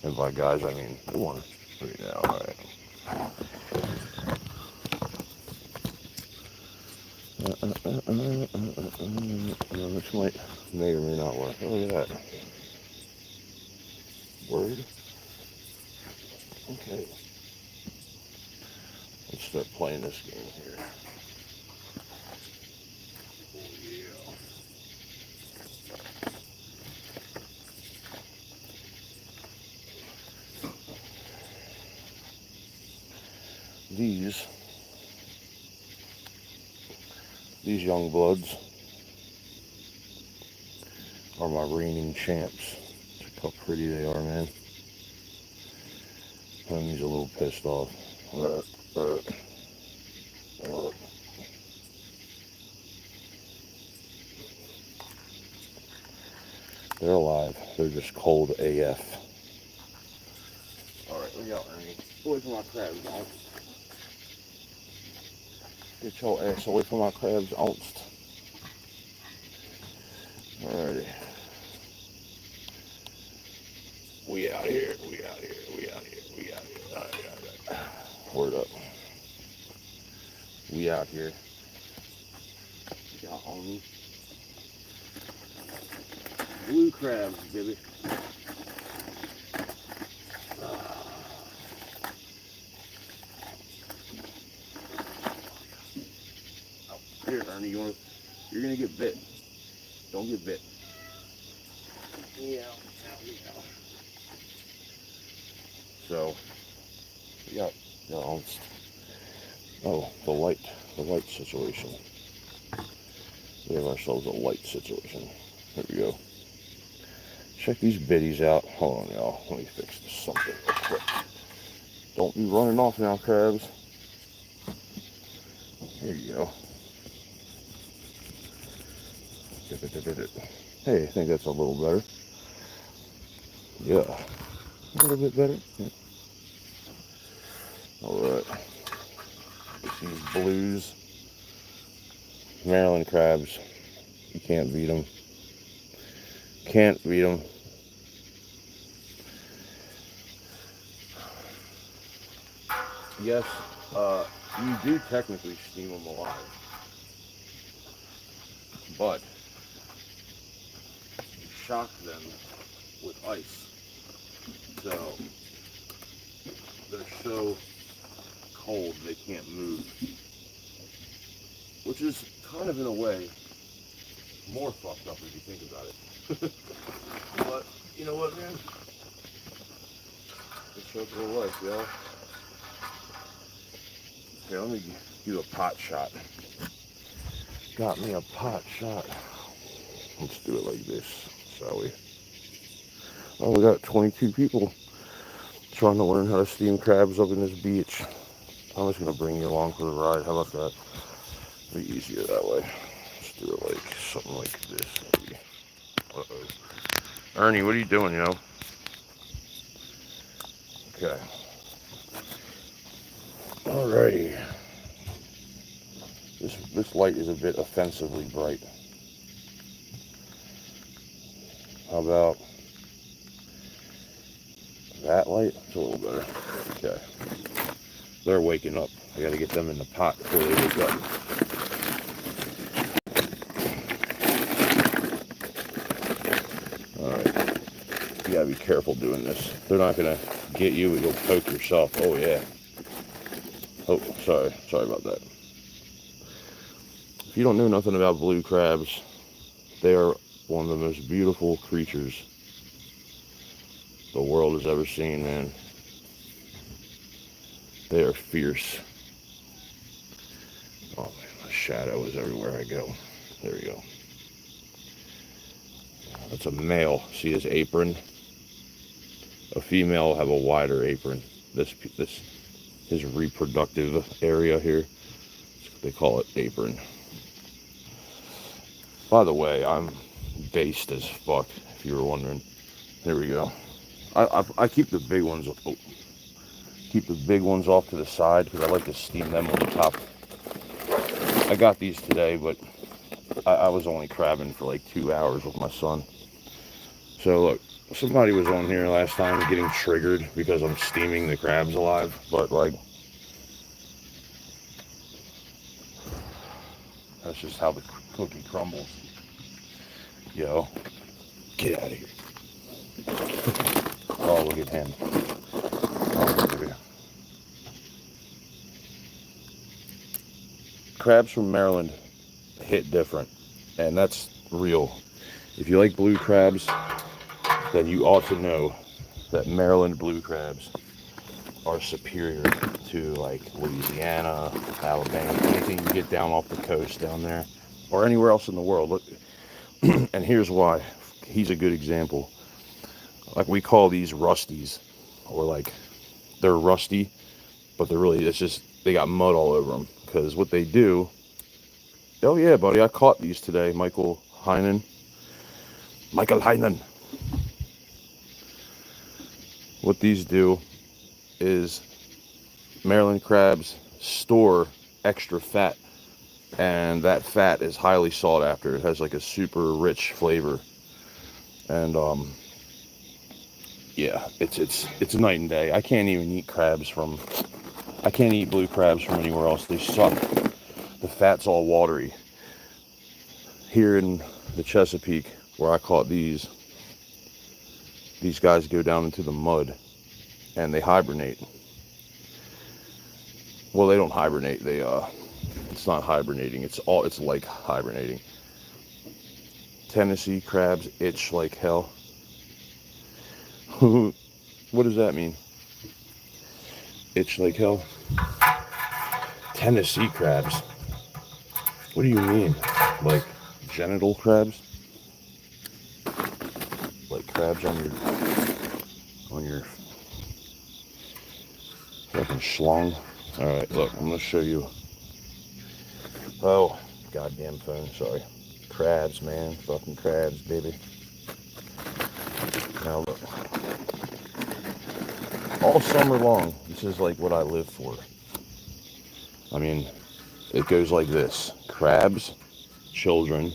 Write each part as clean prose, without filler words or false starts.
And by guys, I mean the one right now. All right. Which may or may not work. Oh, look at that. Word. Okay. Let's start playing this game here. Oh, yeah. These young bloods are my reigning champs. Check how pretty they are, man. He's a little pissed off. They're alive. They're just cold AF. Alright, look out, Ernie. Away from my crabs, Ounce. Get your ass away from my crabs, Ounce. Alrighty. We out here. Alright. Word up. We out here. Got on me. Blue crabs, baby. Here, Ernie, you're gonna get bit. Don't get bit. Yeah. So, yeah, oh, the light situation. We have ourselves a light situation. There we go. Check these biddies out. Hold on, y'all. Let me fix this something real quick. Don't be running off now, crabs. Here you go. Hey, I think that's a little better. Yeah. A little bit better. Yeah. Alright. These blues. Maryland crabs. You can't beat them. Can't beat them. Yes, you do technically steam them alive. But you shock them with ice. So they're so cold they can't move. Which is kind of, in a way, more fucked up if you think about it. But you know what, man? It's circle of life, y'all. Here, let me do a pot shot. Got me a pot shot. Let's do it like this, shall we? Oh, we got 22 people trying to learn how to steam crabs up in this beach. I'm just going to bring you along for the ride. How about that? Be easier that way. Let's do it like something like this. Maybe. Uh-oh. Ernie, what are you doing, yo? Okay. Alrighty. This light is a bit offensively bright. How about that light? It's a little better. Okay. They're waking up. I gotta get them in the pot before they wake up. Alright. You gotta be careful doing this. They're not gonna get you, but you'll poke yourself. Oh yeah. Oh, sorry about that. If you don't know nothing about blue crabs, they are one of the most beautiful creatures the world has ever seen, man. They are fierce. Oh man, the shadow is everywhere I go. There we go. That's a male. See his apron? A female will have a wider apron. His reproductive area here, they call it apron. By the way, I'm based as fuck, if you were wondering. There we go. I keep the big ones. Keep the big ones off to the side because I like to steam them on top. I got these today, but I was only crabbing for like 2 hours with my son. So look, somebody was on here last time getting triggered because I'm steaming the crabs alive, but like, that's just how the cookie crumbles. Yo, get out of here. Oh, look at him. Oh, look at crabs from Maryland hit different, and that's real. If you like blue crabs, then you ought to know that Maryland blue crabs are superior to like Louisiana, Alabama, anything you get down off the coast down there, or anywhere else in the world. Look, and here's why. He's a good example. Like we call these rusties, or like they're rusty, but they're really, it's just they got mud all over them. Because what they do, oh yeah, buddy, I caught these today, Michael Heinen. What these do is Maryland crabs store extra fat, and that fat is highly sought after. It has like a super rich flavor, and yeah, it's night and day. I can't even eat I can't eat blue crabs from anywhere else. They suck. The fat's all watery. Here in the Chesapeake, where I caught these guys go down into the mud and they hibernate. Well, they don't hibernate. It's not hibernating. It's like hibernating. Tennessee crabs itch like hell. What does that mean? Itch like hell? Tennessee crabs. What do you mean? Like genital crabs? Like crabs on your fucking schlong? Alright, look, I'm gonna show you. Oh, goddamn phone, sorry. Crabs, man. Fucking crabs, baby. Now look. All summer long, this is like what I live for. I mean, it goes like this. Crabs, children,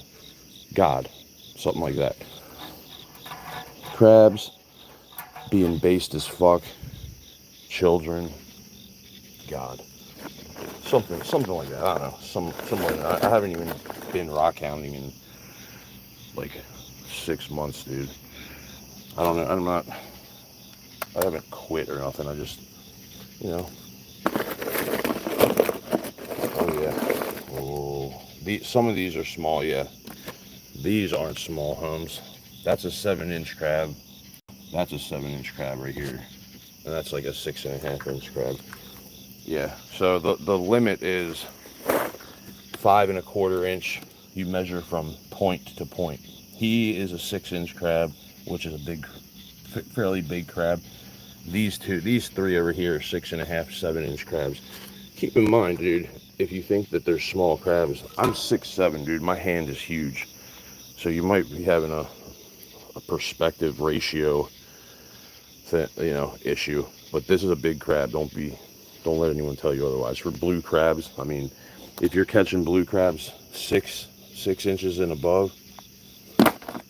God. Something like that. Crabs, being based as fuck, children, God. Something like that. I don't know. Something like that. I haven't even been rock hounding in like 6 months, dude. I don't know. I haven't quit or nothing. I just, you know. Oh yeah. Oh, some of these are small. Yeah. These aren't small, homes. That's a 7-inch crab. That's a 7-inch crab right here, and that's like a 6.5-inch crab. Yeah. So the limit is 5.25 inch. You measure from point to point. He is a 6-inch crab, which is a fairly big crab. These three over here are 6.5, 7-inch crabs. Keep in mind, dude, if you think that they're small crabs, I'm 6'7", dude. My hand is huge. So you might be having a perspective ratio issue. But this is a big crab. Don't let anyone tell you otherwise. For blue crabs, I mean, if you're catching blue crabs 6 inches and above,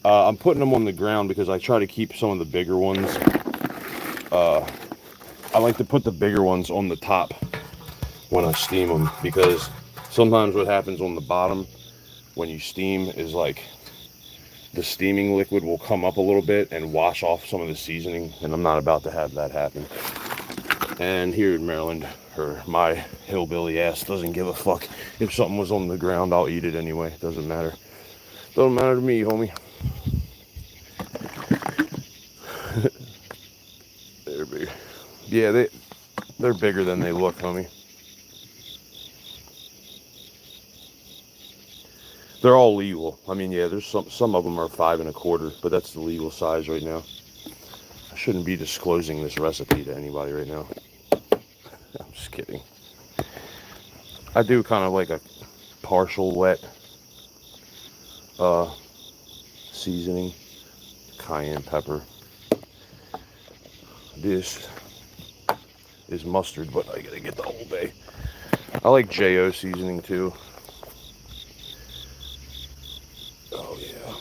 I'm putting them on the ground because I try to keep some of the bigger ones. I like to put the bigger ones on the top when I steam them, because sometimes what happens on the bottom when you steam is like the steaming liquid will come up a little bit and wash off some of the seasoning, and I'm not about to have that happen. And here in Maryland, my hillbilly ass doesn't give a fuck. If something was on the ground, I'll eat it anyway. Doesn't matter. Doesn't matter to me, homie. They're big. Yeah, they're bigger than they look, homie. They're all legal. I mean, yeah, there's some of them are 5.25, but that's the legal size right now. I shouldn't be disclosing this recipe to anybody right now. I'm just kidding. I do kind of like a partial wet seasoning, cayenne pepper. This is mustard, but I gotta get the whole bay. I like J.O. seasoning too. Oh yeah.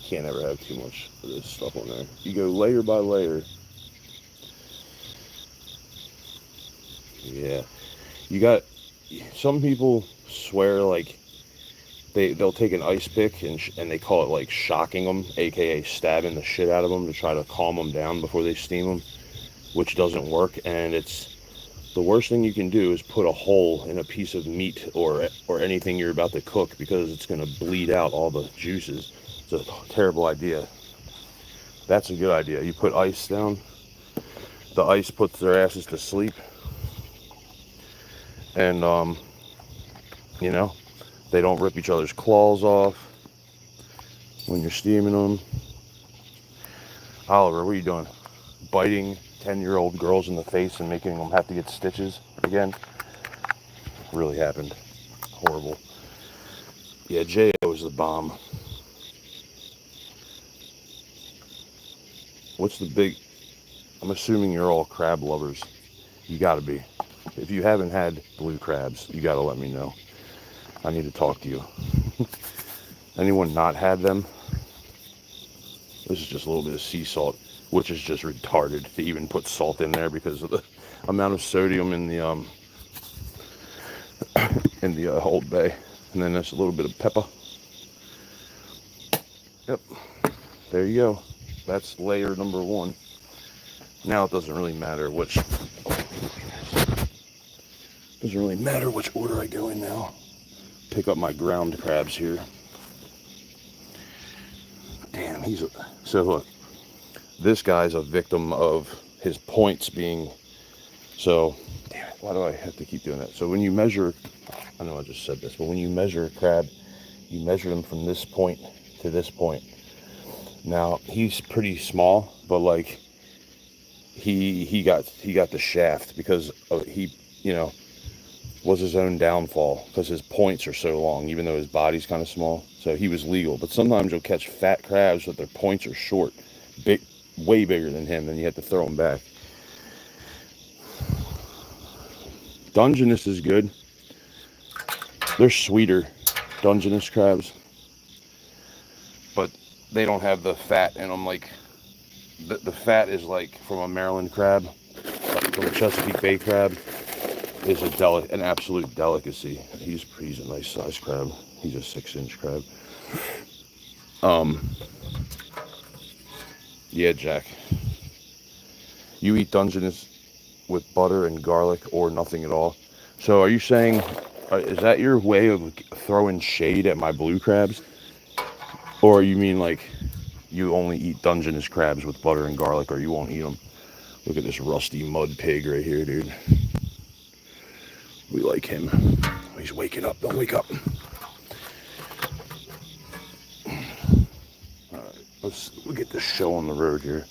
can't ever have too much of this stuff on there. You go layer by layer. Yeah. You got, some people swear like they'll take an ice pick and they call it like shocking them, aka stabbing the shit out of them to try to calm them down before they steam them, which doesn't work. And it's the worst thing you can do is put a hole in a piece of meat or anything you're about to cook, because it's going to bleed out all the juices. It's a terrible idea. That's a good idea. You put ice down. The ice puts their asses to sleep. And, you know, they don't rip each other's claws off when you're steaming them. Oliver, what are you doing? Biting 10-year-old girls in the face and making them have to get stitches again? Really happened. Horrible. Yeah, J.O. was the bomb. What's the big... I'm assuming you're all crab lovers. You gotta be. If you haven't had blue crabs, you gotta let me know. I need to talk to you. Anyone not had them? This is just a little bit of sea salt, which is just retarded to even put salt in there because of the amount of sodium in the Old Bay. And then there's a little bit of pepper. Yep, there you go. That's layer number 1. Now it doesn't really matter which order I go in now. Pick up my ground crabs here. Damn, so look, this guy's a victim of his points being, so, damn it, why do I have to keep doing that? So when you measure, I know I just said this, but when you measure a crab, you measure them from this point to this point. Now, he's pretty small, but like, he got the shaft because he, you know, was his own downfall because his points are so long, even though his body's kind of small. So he was legal. But sometimes you'll catch fat crabs but their points are short, big, way bigger than him, and you have to throw them back. Dungeness is good. They're sweeter, Dungeness crabs, but they don't have the fat in them. Like the fat is like from a Maryland crab, from a Chesapeake Bay crab. Is an absolute delicacy. He's a nice size crab. He's a 6-inch crab. Yeah, Jack. You eat Dungeness with butter and garlic or nothing at all. So are you saying, is that your way of throwing shade at my blue crabs? Or you mean like you only eat Dungeness crabs with butter and garlic, or you won't eat them? Look at this rusty mud pig right here, dude. We like him. He's waking up. Don't wake up. Alright, we'll get this show on the road here.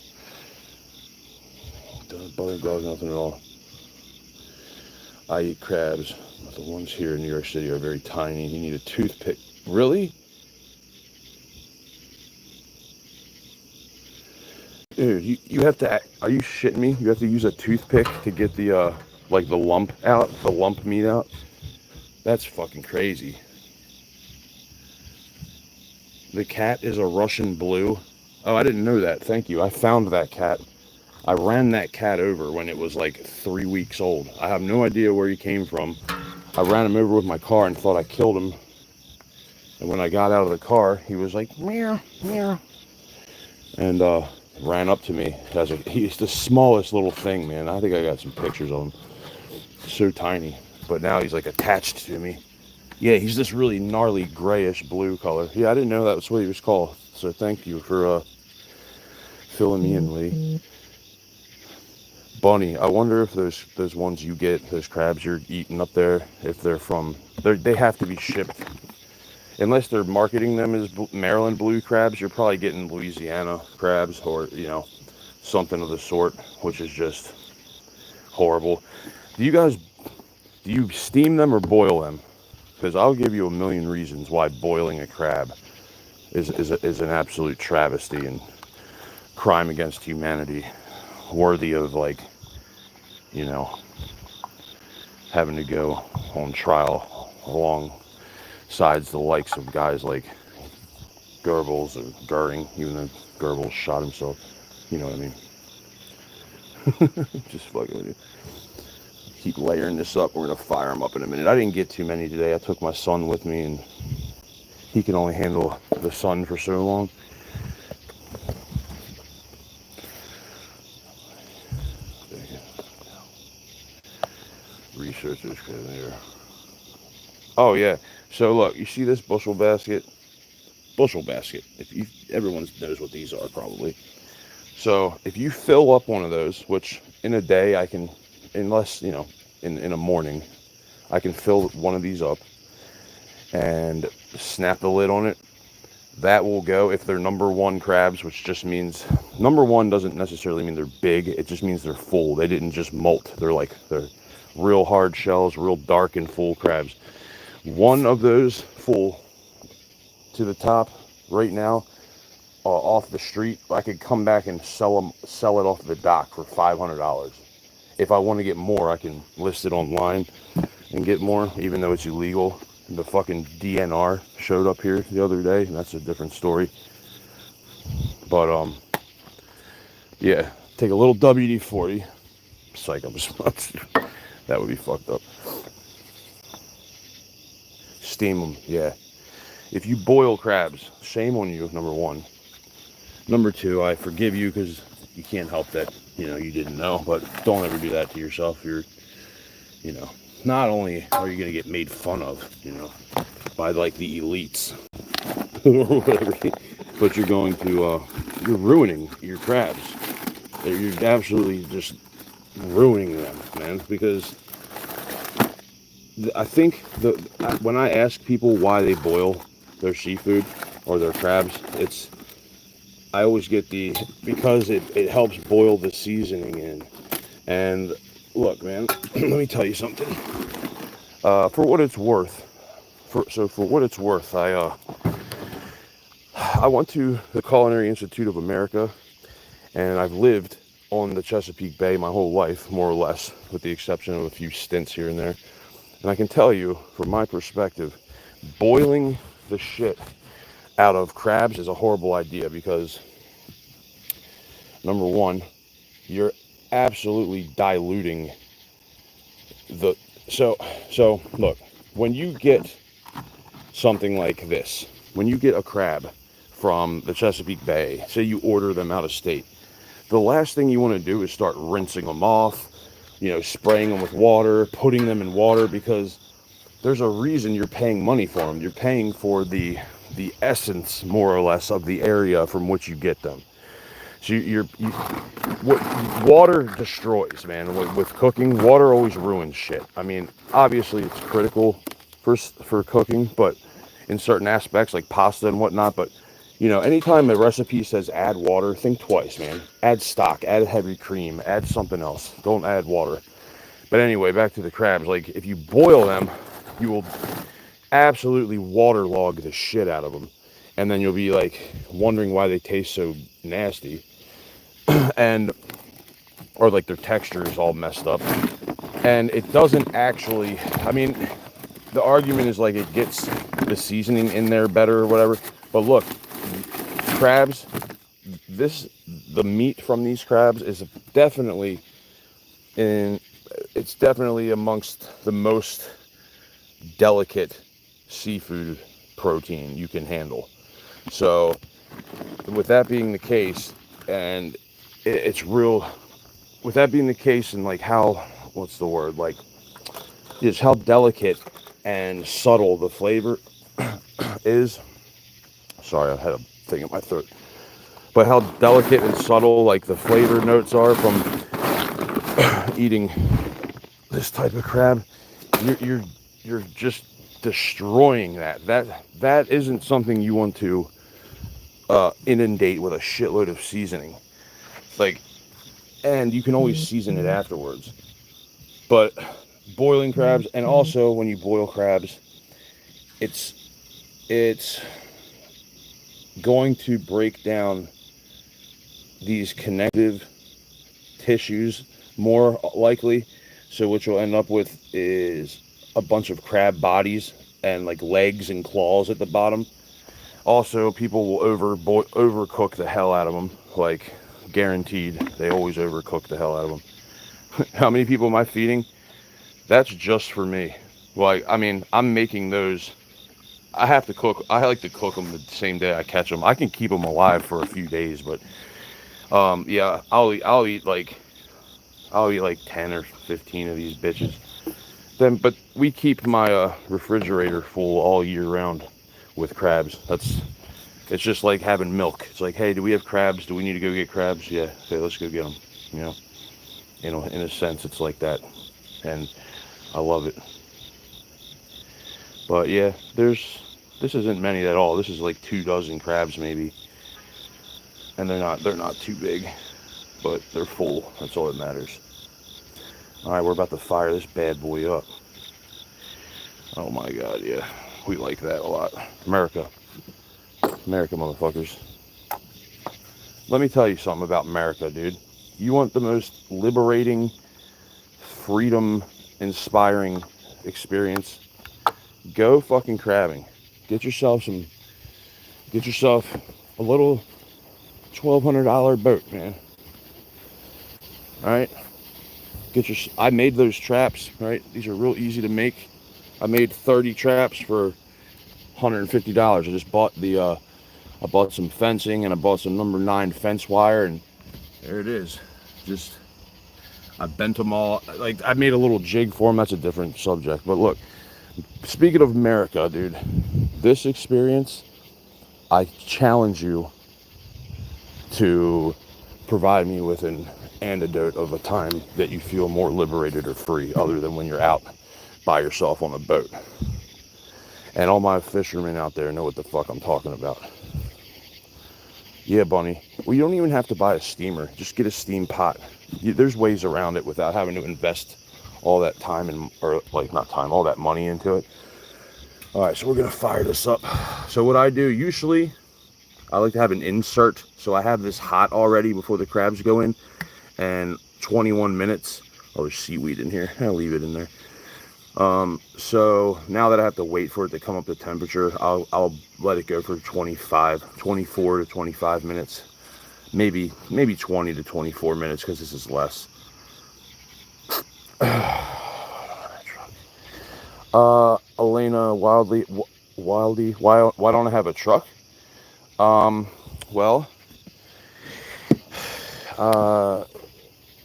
Butter, garlic, nothing at all. I eat crabs, but the ones here in New York City are very tiny. You need a toothpick. Really? Dude, you have to, are you shitting me? You have to use a toothpick to get the, like the lump out, the lump meat out? That's fucking crazy. The cat is a Russian blue. Oh, I didn't know that. Thank you. I found that cat. I ran that cat over when it was like 3 weeks old. I have no idea where he came from. I ran him over with my car and thought I killed him. And when I got out of the car, he was like, meow, meow. And, ran up to me. He's the smallest little thing, man. I think I got some pictures of him. So tiny. But now he's like attached to me. Yeah, he's this really gnarly grayish blue color. Yeah, I didn't know that was what he was called. So thank you for filling me in, Lee. Bunny, I wonder if those ones you get, those crabs you're eating up there, if they have to be shipped. Unless they're marketing them as Maryland blue crabs, you're probably getting Louisiana crabs or, you know, something of the sort, which is just horrible. Do you steam them or boil them? Because I'll give you a million reasons why boiling a crab is an absolute travesty and crime against humanity, worthy of, like, you know, having to go on trial alongside the likes of guys like Goebbels or Goering, even though Goebbels shot himself. You know what I mean? Just fucking with you. Keep layering this up. We're gonna fire them up in a minute. I didn't get too many today. I took my son with me, and he can only handle the sun for so long. Researchers there. Oh yeah. So look, you see this bushel basket? Bushel basket. If you, everyone knows what these are probably. So if you fill up one of those, which in a day I can, unless you know, in a morning, I can fill one of these up and snap the lid on it. That will go if they're number one crabs, which just means number one doesn't necessarily mean they're big. It just means they're full. They didn't just molt. They're real hard shells, real dark and full crabs. One of those full to the top right now off the street, I could come back and sell it off the dock for $500. If I want to get more, I can list it online and get more, even though it's illegal. The fucking DNR showed up here the other day, and that's a different story. But yeah, take a little WD-40. Psych, I'm just that would be fucked up. Steam them, yeah. If you boil crabs, shame on you, number one. Number two, I forgive you because you can't help that, you know, you didn't know, but don't ever do that to yourself. You're, you know, not only are you going to get made fun of, you know, by like the elites or whatever, but you're going to, you're ruining your crabs. You're absolutely just ruining them, man, because I think when I ask people why they boil their seafood or their crabs, I always get because it helps boil the seasoning in. And look, man, let me tell you something. For what it's worth, I went to the Culinary Institute of America, and I've lived on the Chesapeake Bay my whole life, more or less, with the exception of a few stints here and there. And I can tell you, from my perspective, boiling the shit out of crabs is a horrible idea because, number one, you're absolutely diluting the... So look, when you get something like this, when you get a crab from the Chesapeake Bay, say you order them out of state, the last thing you want to do is start rinsing them off, you know, spraying them with water, putting them in water, because there's a reason you're paying money for them. You're paying for the essence, more or less, of the area from which you get them. So what water destroys, man. With cooking, water always ruins shit. I mean, obviously it's critical for cooking, but in certain aspects like pasta and whatnot. But you know, anytime a recipe says add water, think twice, man. Add stock, add heavy cream, add something else. Don't add water. But anyway, back to the crabs. Like, if you boil them, you will absolutely waterlog the shit out of them. And then you'll be like wondering why they taste so nasty. Or like their texture is all messed up. And it doesn't actually, I mean, the argument is like it gets the seasoning in there better or whatever. But look, crabs, the meat from these crabs is definitely it's definitely amongst the most delicate seafood protein you can handle. So with that being the case, and it's real, with that being the case, and like how, what's the word, like just how delicate and subtle the flavor is. Sorry, I had a thing in my throat. But how delicate and subtle like the flavor notes are from eating this type of crab, you're just destroying that. That isn't something you want to inundate with a shitload of seasoning. Like, and you can always season it afterwards. But boiling crabs, and also when you boil crabs, it's going to break down these connective tissues more likely. So what you'll end up with is a bunch of crab bodies and like legs and claws at the bottom. Also, people will overcook the hell out of them. Like, guaranteed, they always overcook the hell out of them. How many people am I feeding? That's just for me. Like, I mean, I'm making those. I have to cook. I like to cook them the same day I catch them. I can keep them alive for a few days, but yeah, I'll eat like 10 or 15 of these bitches. Then, but we keep my refrigerator full all year round with crabs. It's just like having milk. It's like, hey, do we have crabs? Do we need to go get crabs? Yeah, okay, let's go get them. You know, in a sense, it's like that, and I love it. But yeah, this isn't many at all. This is like 2 dozen crabs maybe, and they're not too big, but they're full. That's all that matters. All right, we're about to fire this bad boy up. Oh my God, yeah, we like that a lot. America, motherfuckers. Let me tell you something about America, dude. You want the most liberating, freedom-inspiring experience? Go fucking crabbing. Get yourself a little $1,200 boat, man. All right. I made those traps. Right. These are real easy to make. I made 30 traps for $150. I just bought I bought some fencing and I bought some number 9 fence wire, and there it is. Just I bent them all. Like, I made a little jig for them. That's a different subject. But look, speaking of America, dude, this experience, I challenge you to provide me with an antidote of a time that you feel more liberated or free, other than when you're out by yourself on a boat. And all my fishermen out there know what the fuck I'm talking about. Yeah, Bunny. Well, you don't even have to buy a steamer. Just get a steam pot. There's ways around it without having to invest all that time all that money into it. All right, so we're gonna fire this up. So what I do usually, I like to have an insert. So I have this hot already before the crabs go in, and 21 minutes. Oh, there's seaweed in here. I'll leave it in there. So now that I have to wait for it to come up to temperature, I'll let it go for 24 to 25 minutes, maybe 20 to 24 minutes, because this is less. Elena Wildy, why don't I have a truck? Well,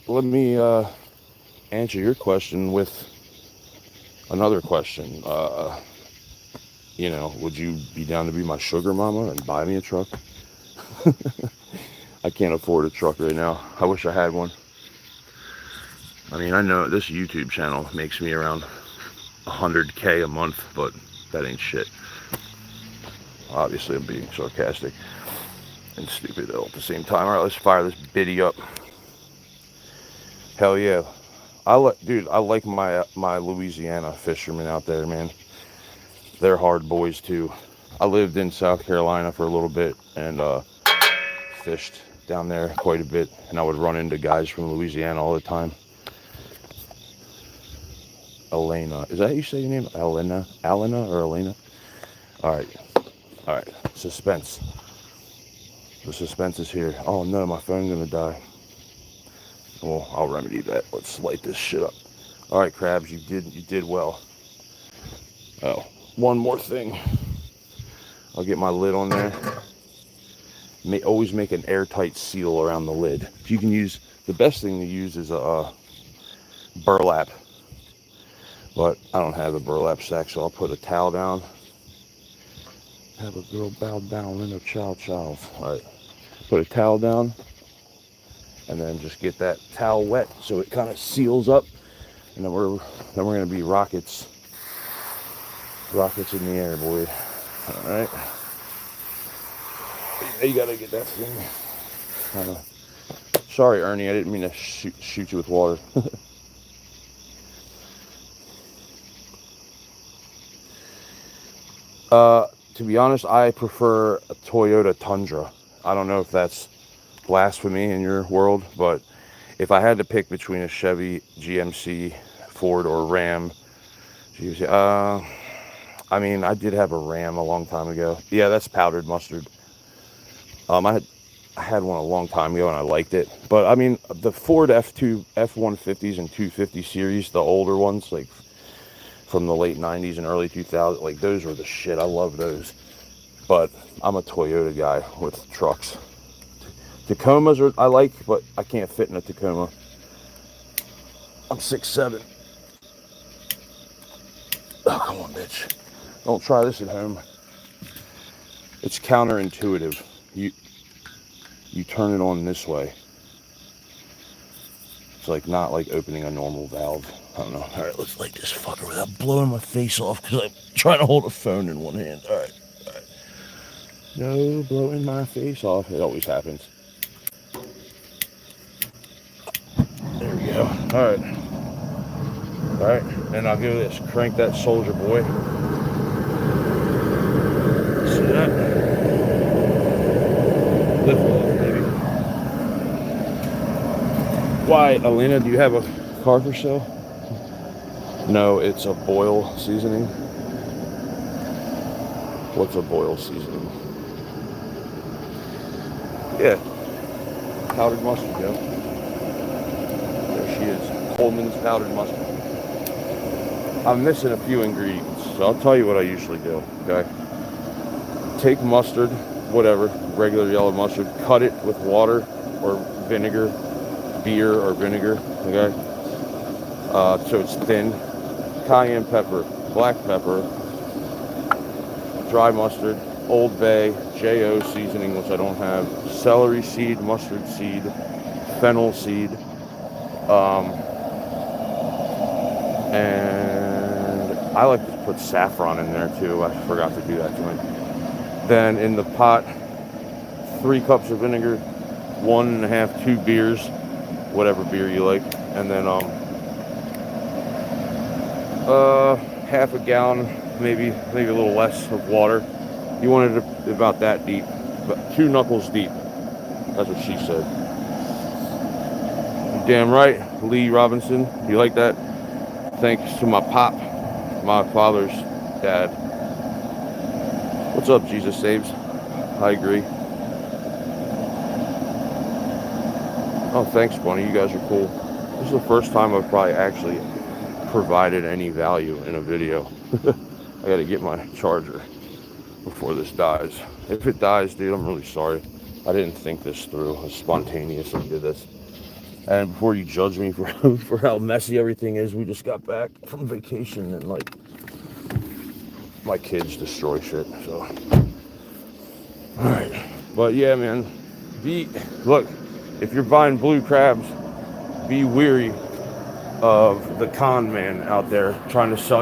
let me answer your question with another question. Would you be down to be my sugar mama and buy me a truck? I can't afford a truck right now. I wish I had one. I mean, I know this YouTube channel makes me around 100K a month, but that ain't shit. Obviously, I'm being sarcastic and stupid all at the same time. All right, let's fire this biddy up. Hell yeah. I like my Louisiana fishermen out there, man. They're hard boys too. I lived in South Carolina for a little bit and fished down there quite a bit, and I would run into guys from Louisiana all the time. Elena, is that how you say your name? Elena or Elena? All right. Suspense. The suspense is here. Oh no, my phone's gonna die. Well, I'll remedy that. Let's light this shit up. All right, crabs, you did well. Oh, one more thing. I'll get my lid on there. Always make an airtight seal around the lid. If you can use, the best thing to use is a burlap. But I don't have a burlap sack, so I'll put a towel down. Have a girl bow down in a chow. All right, put a towel down, and then just get that towel wet so it kind of seals up, and then we're gonna be rockets in the air, boy. All right, you gotta get that thing. Sorry, Ernie, I didn't mean to shoot you with water. To be honest, I prefer a Toyota Tundra. I don't know if that's blasphemy in your world, but if I had to pick between a Chevy, GMC, Ford, or Ram, I mean, I did have a Ram a long time ago. Yeah, that's powdered mustard. I had one a long time ago and I liked it. But I mean, the Ford F150s and 250 series, the older ones, like from the late 90s and early 2000s, like those were the shit. I love those. But I'm a Toyota guy with trucks. Tacomas I like, but I can't fit in a Tacoma. I'm 6'7". Oh, come on, bitch. Don't try this at home. It's counterintuitive. You turn it on this way. It's like not like opening a normal valve. I don't know. All right, let's light this fucker without blowing my face off because I'm trying to hold a phone in one hand. All right. No blowing my face off. It always happens. There we go. All right. All right. And I'll give this. Crank that Soldier Boy. See that? Lift off, baby. Why, Alina, do you have a car for sale? No, it's a boil seasoning. What's a boil seasoning? Yeah. Powdered mustard, yo. There she is. Coleman's powdered mustard. I'm missing a few ingredients, so I'll tell you what I usually do, okay? Take mustard, whatever, regular yellow mustard, cut it with water or vinegar, beer or vinegar, okay? So it's thin. Cayenne pepper, black pepper, dry mustard, Old Bay, J.O. seasoning, which I don't have, celery seed, mustard seed, fennel seed, and I like to put saffron in there too. I forgot to do that tonight. Then in the pot, 3 cups of vinegar, 1.5, 2 beers, whatever beer you like, and then half a gallon, maybe a little less of water. You want it about that deep, but 2 knuckles deep. That's what she said. You're damn right, Lee Robinson. You like that? Thanks to my pop, my father's dad. What's up, Jesus Saves? I agree. Oh, thanks, Bunny. You guys are cool. This is the first time I've probably actually provided any value in a video. I gotta get my charger before this dies. If it dies, dude, I'm really sorry. I didn't think this through. I spontaneously did this. And before you judge me for how messy everything is, we just got back from vacation and like my kids destroy shit. So, all right, but yeah, man. Look, if you're buying blue crabs, be weary of the con man out there trying to sell you